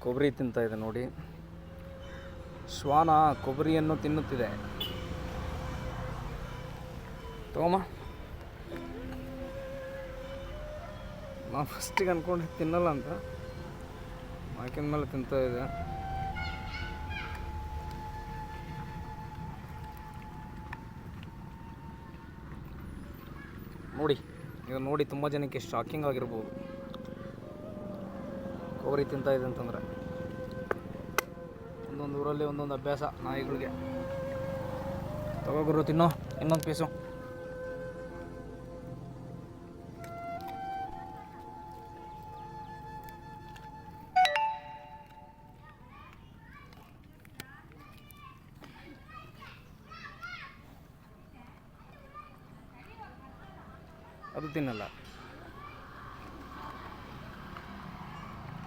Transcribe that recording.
ಕೊಬ್ಬರಿ ತಿಂತಾ ಇದೆ ನೋಡಿ. ಶ್ವಾನ ಕೊಬ್ಬರಿಯನ್ನು ತಿನ್ನುತ್ತಿದೆ. ತಗೋಮ್ಮ. ನಾವು ಫಸ್ಟಿಗೆ ಅಂದ್ಕೊಂಡು ತಿನ್ನಲ್ಲ ಅಂತ, ಹಾಕಿದ ಮೇಲೆ ತಿಂತಾ ಇದೆ. ನೋಡಿ, ಇದು ನೋಡಿ ತುಂಬ ಜನಕ್ಕೆ ಶಾಕಿಂಗ್ ಆಗಿರ್ಬೋದು. ಕೊಬ್ಬರಿ ತಿಂತಾ ಇದೆ ಅಂತಂದರೆ ಒಂದೊಂದು ಊರಲ್ಲಿ ಒಂದೊಂದು ಅಭ್ಯಾಸ ನಾಯಿಗಳಿಗೆ. ತಗೋಗುರು ತಿನ್ನೋ ಇನ್ನೊಂದು ಪೀಸು. ಅದು ತಿನ್ನಲ್ಲ.